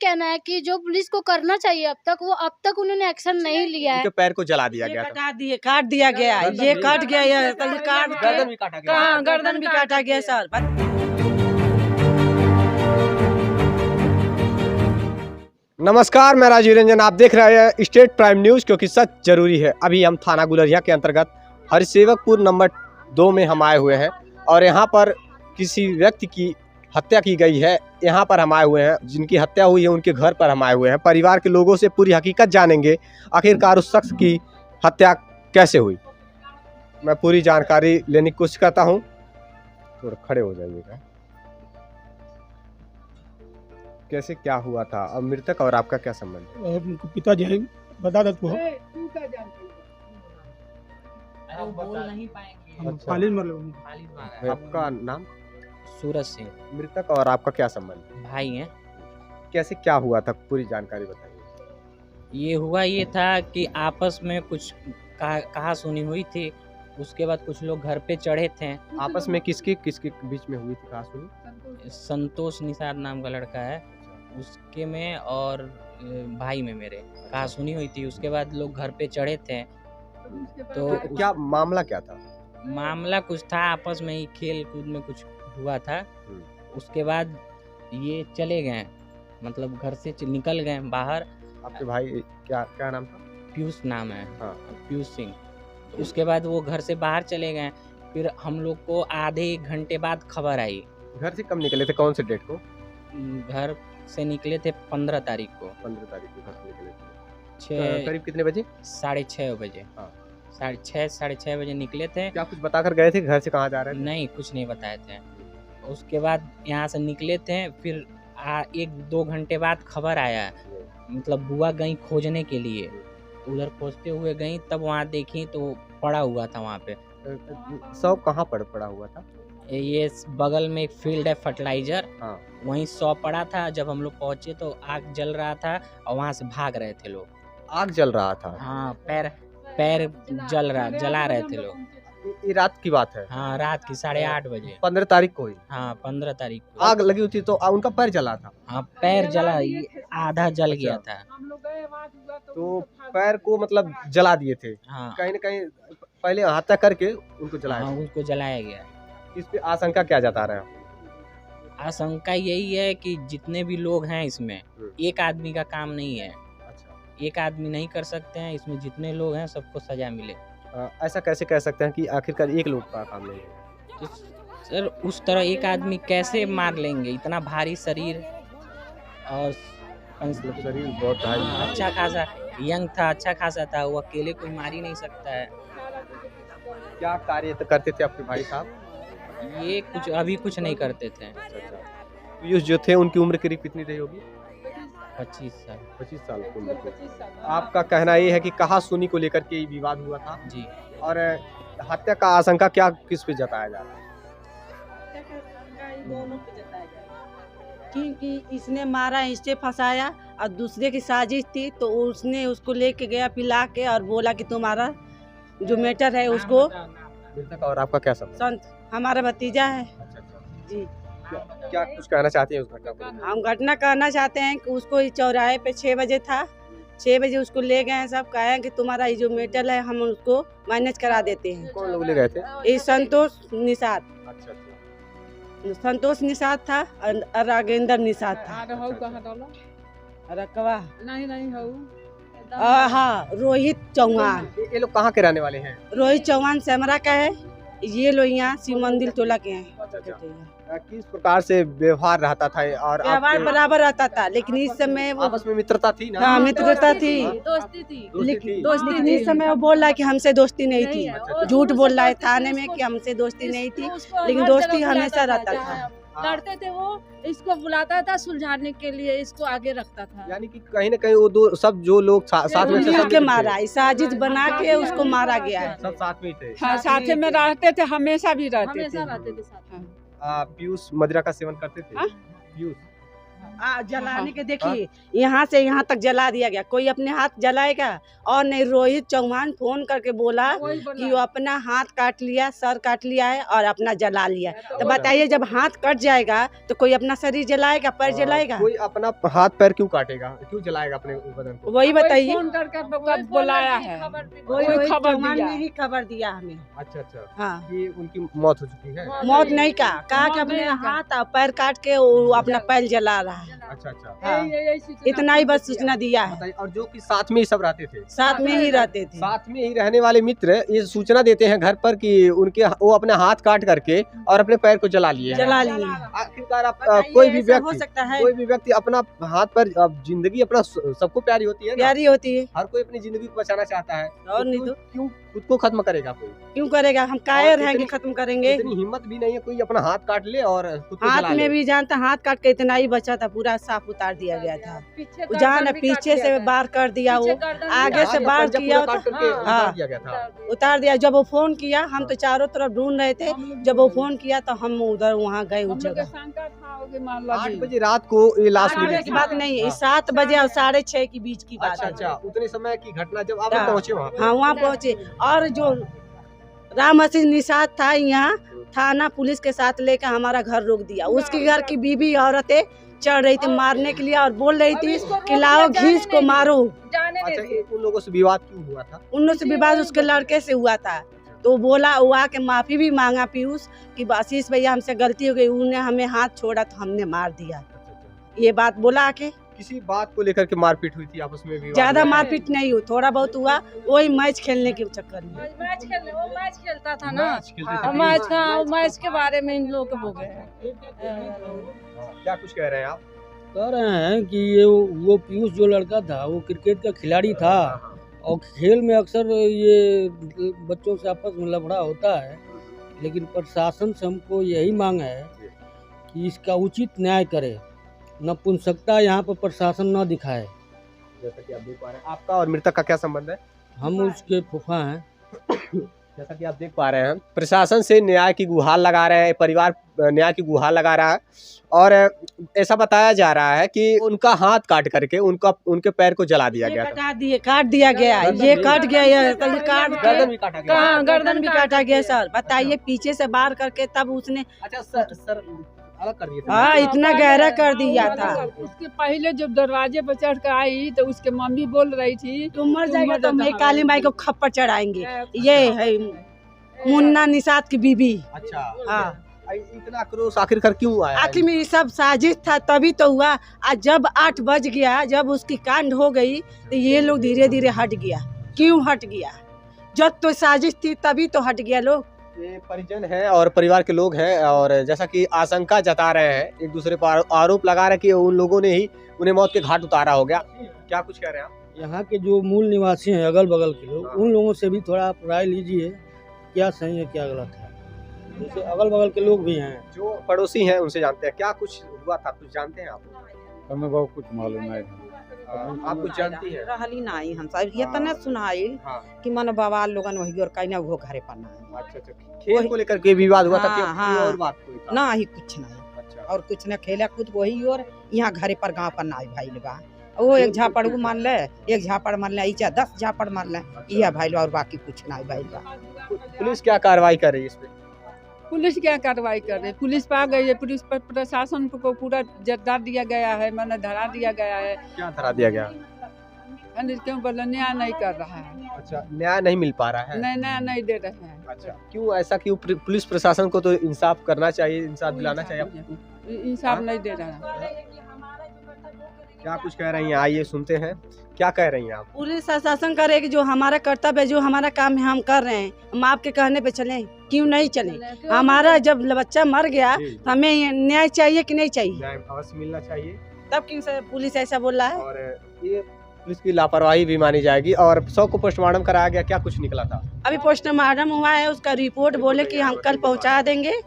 कहना है कि जो पुलिस को करना चाहिए अब तक उन्होंने एक्शन नहीं लिया है। उनके पैर को जला दिया गया था, काट दिया गया, ये काट गया, ये काट गर्दन भी काटा गया, गर्दन भी काटा गया सर। नमस्कार, मैं राजीव रंजन, आप देख रहे हैं स्टेट प्राइम न्यूज, क्योंकि सच जरूरी है। अभी हम थाना गुलरिया के अंतर्गत हरिसेवकपुर नंबर 2 में हम आए हुए हैं और यहाँ पर किसी व्यक्ति की हत्या की गई है। यहाँ पर हम आए हुए हैं, जिनकी हत्या हुई है उनके घर पर हम आए हुए हैं। परिवार के लोगों से पूरी हकीकत जानेंगे, आखिरकार उस शख्स की हत्या कैसे हुई। मैं पूरी जानकारी लेने की कोशिश करता हूँ। थोड़ा खड़े हो जाइएगा। कैसे क्या हुआ था, अब मृतक और आपका क्या संबंध है? पिताजी है, बता दो तू बोल नहीं पाएंगे। आपका नाम? सूरज सिंह। मृतक और आपका क्या संबंध है? भाई हैं। कैसे क्या हुआ था, पूरी जानकारी बताइए। ये हुआ ये था कि आपस में कुछ कहा सुनी हुई थी। उसके बाद कुछ लोग घर पे चढ़े थे। आपस में किसके बीच में हुई थी कहा सुनी? संतोष निसार नाम का लड़का है, उसके में और भाई में मेरे कहा सुनी हुई थी। उसके बाद लोग घर पे चढ़े थे। तो क्या मामला क्या था? मामला कुछ था, आपस में ही खेल कूद में कुछ हुआ था। उसके बाद ये चले गए, मतलब घर से निकल गए बाहर। आपके भाई क्या नाम था? पीयूष नाम है। हाँ। पीयूष सिंह। तो उसके बाद वो घर से बाहर चले गए। फिर हम लोग को आधे एक घंटे बाद खबर आई। घर से कब निकले थे, कौन से डेट को? घर से निकले थे 15 तारीख को। 15 तारीख को घर से निकले थे। करीब कितने बजे? 6:30 बजे। हाँ। 6:30 बजे निकले थे। क्या कुछ बताकर गए थे घर से, कहाँ जा रहे थे? नहीं, कुछ नहीं बताए थे। उसके बाद यहाँ से निकले थे। फिर 1-2 घंटे बाद खबर आया, मतलब बुआ गई खोजने के लिए। उधर खोजते हुए गई, तब वहाँ देखी तो पड़ा हुआ था वहाँ पे। शव कहाँ पड़ा हुआ था? ये बगल में एक फील्ड है फर्टिलाइजर, हाँ। वहीं शव पड़ा था। जब हम लोग पहुँचे तो आग जल रहा था और वहाँ से भाग रहे थे लोग। आग जल रहा था? हाँ, पैर जला रहे थे लोग। ये रात की बात है? हाँ, रात की 8:30 बजे। 15 तारीख को ही? हाँ, 15 तारीख को आग लगी हुई थी तो उनका पैर जला था? हाँ, पैर जला, आधा जल गया था। तो पैर को मतलब जला दिए थे? हाँ, कहीं न कहीं पहले हत्या करके उनको जलाया? हाँ, उनको जलाया गया। इस पे आशंका क्या जता रहे हैं? आशंका यही है कि जितने भी लोग हैं इसमें, एक आदमी का काम नहीं है। अच्छा। एक आदमी नहीं कर सकते हैं इसमें, जितने लोग हैं सबको सजा मिले। ऐसा कैसे कह सकते हैं कि आखिरकार एक लोग का काम नहीं है? तो सर, उस तरह एक आदमी कैसे मार लेंगे? इतना भारी शरीर और शरीर बहुत भारी, अच्छा खासा यंग था, अच्छा खासा था। वो अकेले कोई मार ही नहीं सकता है। क्या कार्य करते थे आपके भाई साहब? ये कुछ नहीं करते थे। पीयूष जो थे उनकी उम्र करीब कितनी रही होगी? 25 साल। 25 साल की उम्र थी। आपका कहना ये है कि कहा सुनी को लेकर के विवाद हुआ था जी। और हत्या का आशंका क्या किस पे जताया जा रहा है? क्योंकि इसने मारा, इससे फंसाया और दूसरे की साजिश थी, तो उसने उसको लेके गया पिला के और बोला कि तुम्हारा जो मैटर है उसको। मृतक और आपका क्या संबंध? संत हमारा भतीजा है। अच्छा। जी। क्या कुछ कहना चाहती हैं उस घटना को? हम घटना कहना चाहते हैं कि उसको चौराहे पे 6 बजे था, 6 बजे उसको ले गए हैं। सब कहे कि तुम्हारा ये जो मेटल है हम उसको मैनेज करा देते हैं। कौन लोग ले गए थे? ये संतोष निषाद। अच्छा। संतोष निषाद था और रागेंद्र निषाद था। रकवा हाँ, रोहित चौहान। ये लोग कहाँ के रहने वाले हैं? रोहित चौहान सेमरा का है। ये लोग यहाँ शिव मंदिर टोला के हैं। किस प्रकार से व्यवहार रहता था और व्यवहार बराबर रहता था, लेकिन इस समय वो आपस में मित्रता थी ना? हाँ, मित्रता थी, दोस्ती थी। लेकिन इस समय वो बोल रहा है कि हमसे दोस्ती नहीं थी। झूठ बोल रहा है थाने में कि हमसे दोस्ती नहीं थी, लेकिन दोस्ती हमेशा रहता था। लड़ते थे, वो इसको बुलाता था सुलझाने के लिए, इसको आगे रखता था। यानी कि कहीं न कहीं वो दो सब जो लोग साथ में थे, मिल के मारा, साजिश बना के उसको मारा गया है। सब साथ में थे। हाँ, साथ में रहते थे, हमेशा भी रहते थे। हमेशा रहते थे साथ में। पीयूष मदिरा का सेवन करते थे? हाँ? पीयूष जलाने के देखिए यहाँ से यहाँ तक जला दिया गया। कोई अपने हाथ जलाएगा? और नहीं, रोहित चौहान फोन करके बोला कि वो अपना हाथ काट लिया, सर काट लिया है और अपना जला लिया। तो बताइए, जब हाथ कट जाएगा तो कोई अपना शरीर जलाएगा, पैर जलाएगा? कोई अपना हाथ पैर क्यों काटेगा, क्यों जलाएगा अपने बदन को? वही बताइए। फोन करके बुलाया है, कोई खबर ने ही खबर दिया हमें। अच्छा अच्छा, हाँ, कि उनकी मौत हो चुकी है। मौत नहीं कहा कि अपने हाथ और पैर काट के वो अपना पैर जला रहा है। अच्छा अच्छा, हाँ, इतना ही बस सूचना दिया है। बताइए। और जो कि साथ में ही सब रहते थे, साथ में ही रहते थे। साथ में ही रहने वाले मित्र ये सूचना देते हैं घर पर कि उनके वो अपने हाथ काट करके और अपने पैर को जला लिए हैं। जला लिए। आखिरकार आप कोई भी ऐसा हो व्यक्ति, सकता है? कोई भी व्यक्ति अपना हाथ पर, अब जिंदगी अपना सबको प्यारी होती है ना? प्यारी होती है, हर कोई अपनी जिंदगी को बचाना चाहता है। और नहीं तो क्यों खुद को खत्म करेगा कोई? क्यों करेगा? हम कायर हैं कि इतनी- खत्म करेंगे? इतनी हिम्मत भी नहीं है कोई अपना हाथ काट ले और खुद को हाथ जला ले। में भी जानता, हाथ काट के इतना ही बचा था, पूरा साफ उतार दिया गया था। जहाँ न पीछे से बार कर दिया, वो आगे से बार जब किया पूरा काट करके हाँ, उतार दिया गया था। उतार दिया। जब वो फोन किया, हम तो चारों तरफ ढूंढ रहे थे। जब वो फोन किया तो हम उधर वहाँ गए उस जगह। 8 बजे रात को ये लाश 8 मिली बजे की थी। बात नहीं है, 7 बजे और 6:30 की बीच की बात अच्छा है। अच्छा, उतने समय की घटना जब आप हाँ। पहुंचे वहाँ पे। हाँ, वहाँ पहुँचे। और जो राम असीस निषाद था, यहाँ थाना पुलिस के साथ लेकर हमारा घर रोक दिया। उसके घर की बीबी औरतें चढ़ रही थी मारने के लिए और बोल रही थी कि लाओ घीस को मारो। अच्छा, उन लोगों से विवाद क्यों हुआ था? उन लोग से विवाद उसके लड़के से हुआ था। तो बोला, वो आके माफी भी मांगा पीयूष कि आशीष भैया हमसे गलती हो गई, उन्हें हमें हाथ छोड़ा तो हमने मार दिया। ये बात बोला आके। किसी बात को लेकर के मारपीट हुई थी आपस में? विवाद ज्यादा हुआ? मारपीट नहीं हुई, थोड़ा बहुत हुआ, वही मैच खेलने के चक्कर में। वो मैच खेलता था ना, मैच खेलते थे। मैच का मैच के बारे में इन लोग हो गए। क्या कुछ कह रहे हैं आप? कह रहे हैं कि ये वो पीयूष जो लड़का था वो क्रिकेट का खिलाड़ी था और खेल में अक्सर ये बच्चों से आपस में लफड़ा होता है, लेकिन प्रशासन से हमको यही मांग है कि इसका उचित न्याय करे, नपुंसकता यहाँ पर प्रशासन न दिखाए। जैसा कि आप देख पा रहे हैं, आपका और मृतक का क्या संबंध है? हम उसके फूफा हैं। जैसा कि आप देख पा रहे हैं, प्रशासन से न्याय की गुहार लगा रहे हैं, परिवार न्याय की गुहार लगा रहा है और ऐसा बताया जा रहा है कि उनका हाथ काट करके उनके पैर को जला दिया गया था। काट दिया गया, ये कट गया, ये काट गर्दन भी काटा गया। हाँ, गर्दन भी काटा गया सर। बताइए, पीछे से बार करके तब उसने अच्छा, सर अलग कर दिए थे। हाँ, इतना गहरा कर दिया था। उसके पहले जब दरवाजे पर चढ़ कर आई तो उसके मम्मी बोल रही थी तुम मर जाएगा तो हम काली माई को खप्पर चढ़ाएंगे। ये है मुन्ना निषाद की बीबी। अच्छा, हाँ, इतना क्रोध आखिरकार क्यों आया? आखिर में ये सब साजिश था, तभी तो हुआ। आज जब 8 बज गया, जब उसकी कांड हो गई तो ये लोग धीरे धीरे हट गया। क्यों हट गया? जब तो साजिश थी तभी तो हट गया लोग। ये परिजन हैं और परिवार के लोग हैं और जैसा कि आशंका जता रहे हैं, एक दूसरे पर आरोप लगा रहे हैं कि उन लोगों ने ही उन्हें मौत के घाट उतारा हो गया। क्या कुछ कह रहे हैं आप? यहाँ के जो मूल निवासी हैं, अगल बगल के लोग, उन लोगों से भी थोड़ा आप राय लीजिए, क्या सही है क्या गलत है। जैसे अगल बगल के लोग भी हैं, जो पड़ोसी हैं उनसे जानते हैं क्या कुछ हुआ था, कुछ जानते हैं आप? हमें बहुत कुछ मालूम है। आप कुछ जानती हैं? रहली नाही हम सब ये तने सुनाई हाँ। कि मन बाबा लोगन वही और कहीं वो घरे पर ना अच्छा अच्छा, खेल को लेकर के विवाद हुआ था हाँ, कि हाँ। और बात कोई था? ना ही कुछ नहीं अच्छा, और कुछ न खेला कूद वही और यहाँ घरे पर गाँव पर ना भाई लगा वो एक झापड़ वो मान ले, एक झापड़ मान ले, इचा 10 झापड़ मान ले, यह भाई और बाकी कुछ ना भाई। पुलिस क्या कार्रवाई कर रही है इसमें? पुलिस क्या कार्रवाई कर रही है? पुलिस पर आ गई है, पुलिस पर प्रशासन को पूरा जद्दा दिया गया है, मैंने धरा दिया गया है। क्या धरा दिया गया? क्यों बोला न्याय नहीं कर रहा है? अच्छा, न्याय नहीं मिल पा रहा है। नहीं, न्याय नहीं दे रहे हैं। अच्छा, क्यों ऐसा? क्यों पुलिस प्रशासन को तो इंसाफ करना चाहिए, इंसाफ दिलाना चाहिए आपको। इंसाफ नहीं दे रहा है। क्या कुछ कह रही हैं, आइए सुनते हैं क्या कह रही हैं आप। पुलिस प्रशासन करे कि जो हमारा कर्तव्य है, जो हमारा काम है हम कर रहे हैं, हम आपके कहने पे चलें, क्यों नहीं चलें? हमारा जब बच्चा मर गया तो हमें न्याय चाहिए कि नहीं चाहिए? न्याय अवश्य मिलना चाहिए। तब क्यों से पुलिस ऐसा बोल रहा है? और ये पुलिस की लापरवाही भी मानी जाएगी। और 100 को पोस्टमार्टम कराया गया, क्या कुछ निकला था? अभी पोस्टमार्टम हुआ है, उसका रिपोर्ट बोले कि हम कल पहुंचा देंगे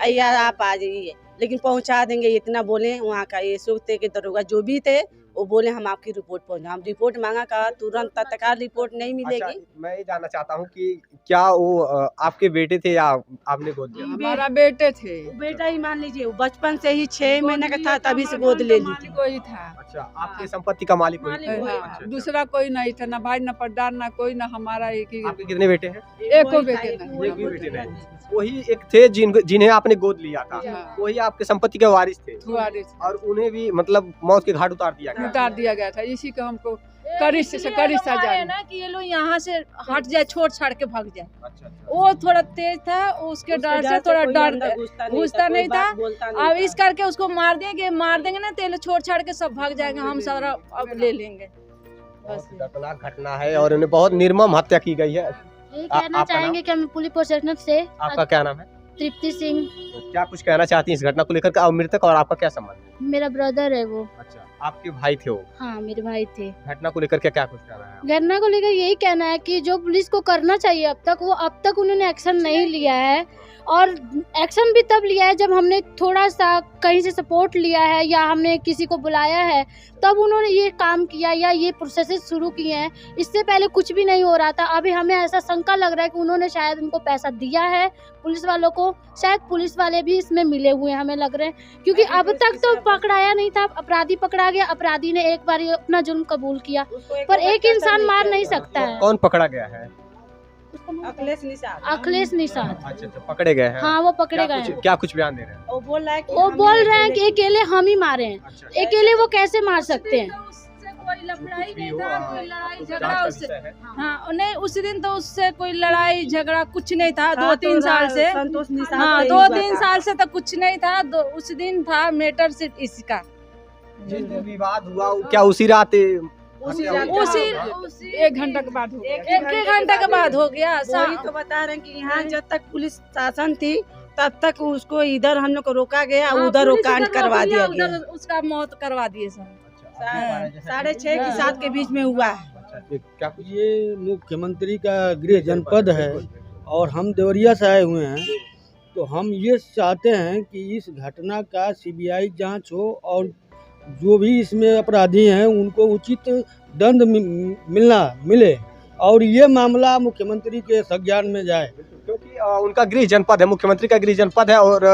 या आप आ जाइए, लेकिन पहुंचा देंगे इतना बोले। वहाँ का ये सोचते कि दरोगा जो भी थे वो बोले हम आपकी रिपोर्ट पहुंचा, हम रिपोर्ट मांगा का तुरंत तत्काल रिपोर्ट नहीं मिलेगी। अच्छा, मैं ये जानना चाहता हूँ कि क्या वो आपके बेटे थे या आपने गोद लिया? हमारा बेटे थे। बेटा ही मान लीजिए, वो बचपन से ही 6 महीने का था तभी से गोद ले ली थी। कोई था। अच्छा, आपकी संपत्ति का मालिक वही था? हाँ, अच्छा, दूसरा कोई नहीं था, ना भाई ना पट्टार ना कोई, ना हमारा एक ही। आपके कितने बेटे हैं? एको बेटे नहीं। एक भी बेटे नहीं। वही एक थे जिन्हें आपने गोद लिया था, हाँ। वही आपके संपत्ति के वारिस थे वारिस और उन्हें भी मतलब मौत के घाट उतार दिया गया। उतार दिया गया था। इसी को हमको कड़ी से कड़ी सजा है ना कि ये लोग यहाँ से हट जाए, छोड़ छाड़ के भाग जाए। अच्छा, वो थोड़ा तेज था, उसके डर से थोड़ा डर घुसता नहीं था। अब इस करके उसको मार देंगे ना तो ये लोग छोड़ छाड़ के सब भाग जाएंगे, हम सारा अब ले लेंगे। बहुत दर्दनाक घटना है और उन्हें बहुत निर्मम हत्या की गई है। ये कहना चाहेंगे कि हम पुलिस प्रोटेक्शन से। आपका क्या नाम है? तृप्ति सिंह। क्या कुछ कहना चाहती हैं इस घटना को लेकर? और मृतक और आपका क्या संबंध है? मेरा ब्रदर है वो। अच्छा, आपके भाई थे वो? हाँ, मेरे भाई थे। घटना को लेकर क्या कुछ कहना है? घटना को लेकर यही कहना है कि जो पुलिस को करना चाहिए अब तक उन्होंने एक्शन नहीं लिया है। और एक्शन भी तब लिया है जब हमने थोड़ा सा कहीं से सपोर्ट लिया है या हमने किसी को बुलाया है, तब उन्होंने ये काम किया या ये प्रोसेस शुरू किए हैं। इससे पहले कुछ भी नहीं हो रहा था। अभी हमें ऐसा शंका लग रहा है कि उन्होंने शायद उनको पैसा दिया है पुलिस वालों को, शायद पुलिस वाले भी इसमें मिले हुए हैं, हमें लग रहे हैं। क्योंकि अब तक तो पकड़ाया नहीं था, अपराधी पकड़ा गया, अपराधी ने एक बार अपना जुर्म कबूल किया, पर एक इंसान मार नहीं सकता है। कौन पकड़ा गया है? अखिलेश निषाद। अखिलेश निषाद। अच्छा, पकड़े गए हैं। हाँ, वो पकड़े गए हैं। क्या कुछ बयान दे रहे हैं? वो बोल रहा है कि अकेले हम ही मारे हैं। अच्छा, अकेले वो कैसे मार सकते हैं? कोई लड़ाई नहीं था, कोई लड़ाई झगड़ा जांच का उससे। विषय है। हाँ, नहीं उस दिन तो उससे कोई लड़ाई झगड़ा कुछ नहीं था। 2-3 साल से। संतोष निषाद। हाँ, 2-3 साल से तो कुछ नहीं था। उस दिन था मैटर सिर्फ इसका। जिस दिन विवाद हुआ क्या उसी रात उसी 1 घंटा के बाद हो गया। एक घंटे के बाद हो गया। वही तो बता रहे हैं कि यहाँ जब तक पुलिस शासन थी तब तक उसको इधर हम लोग को रोका गया, उधर वो कांड करवा दिया गया। उधर उसका मौत करवा दिए सब। 6:30 की 7 के बीच में हुआ है। क्या कुछ? ये मुख्यमंत्री का गृह जनपद है और हम देवरिया से आए हुए हैं, तो हम ये चाहते हैं कि इस घटना का सीबीआई जांच हो और जो भी इसमें अपराधी हैं उनको उचित दंड मिले और ये मामला मुख्यमंत्री के संज्ञान में जाए, क्योंकि उनका गृह जनपद है, मुख्यमंत्री का गृह जनपद है और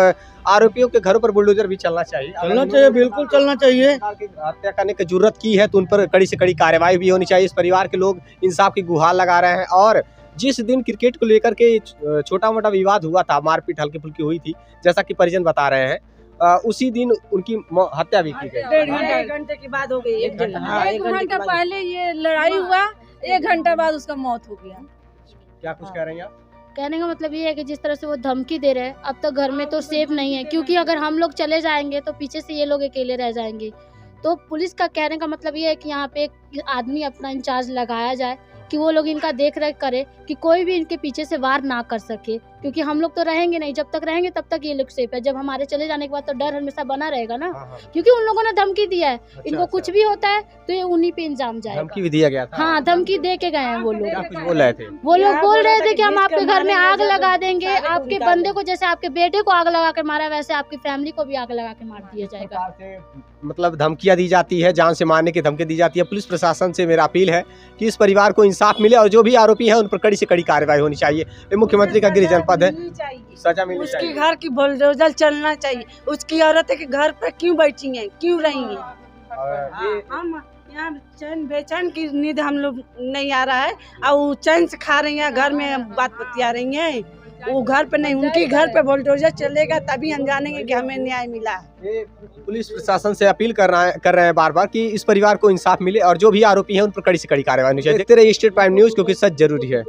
आरोपियों के घरों पर बुलडोजर भी चलना चाहिए। बिल्कुल चलना चाहिए। हत्या करने की जरूरत की है तो उन पर कड़ी से कड़ी कार्रवाई भी होनी चाहिए। इस परिवार के लोग इंसाफ की गुहार लगा रहे हैं और जिस दिन क्रिकेट को लेकर के छोटा मोटा विवाद हुआ था, मारपीट हल्की फुल्की हुई थी, जैसा कि परिजन बता रहे हैं, उसी दिन उनकी हत्या भी की गई। 1.5 घंटे की बात हो गई। 1 घंटा पहले ये लड़ाई हुआ, 1 घंटा बाद उसका मौत हो गया। क्या कुछ कह रही हैं आप? कहने का मतलब ये है कि जिस तरह से वो धमकी दे रहे हैं, अब तक घर में तो सेफ नहीं है, क्योंकि अगर हम लोग चले जाएंगे तो पीछे से ये लोग अकेले रह जाएंगे। तो पुलिस का कहने का मतलब ये है कि यहाँ पे एक आदमी अपना इंचार्ज लगाया जाए कि वो लोग इनका देख रेख करे कि कोई भी इनके पीछे से वार ना कर सके, क्योंकि हम लोग तो रहेंगे नहीं। जब तक रहेंगे तब तक ये लोग सेफ है, जब हमारे चले जाने के बाद तो डर हमेशा बना रहेगा ना। क्योंकि उन लोगों ने धमकी दिया है, इनको कुछ भी होता है तो ये उन्हीं पे इंजाम जाएगा। धमकी भी दिया गया था? हाँ, धमकी दे के गए हैं वो लोग। क्या कुछ बोल रहे थे? वो लोग बोल रहे थे कि हम आपके घर में आग लगा देंगे, आपके बंदे को, जैसे आपके बेटे को आग लगा के मारा वैसे आपकी फैमिली को भी आग लगा के मार दिया जाएगा। मतलब धमकियां दी जाती है, जान से मारने की धमकी दी जाती है। पुलिस प्रशासन से मेरा अपील है कि इस परिवार को इंसाफ मिले और जो भी आरोपी है उन पर कड़ी से कड़ी कार्रवाई होनी चाहिए। ये मुख्यमंत्री का गृह जनपद है, सजा मिलनी उसके चाहिए। घर की बुलडोजर चलना चाहिए। उसकी औरतें के घर पर क्यों बैठी हैं, क्यों रही हैं? हम यहाँ चैन बेचैन की नींद हम लोग नहीं आ रहा है और वो चैन से खा रही हैं, घर में बात बतिया रही हैं। वो घर पे नहीं, उनके घर पे बुलडोजर चलेगा तभी हम जानेंगे कि हमें न्याय मिला। ये पुलिस प्रशासन से अपील कर रहे हैं बार बार कि इस परिवार को इंसाफ मिले और जो भी आरोपी हैं उन पर कड़ी से कड़ी कार्रवाई होनी चाहिए। देखते रहिए स्टेट प्राइम न्यूज़, क्योंकि सच जरूरी है।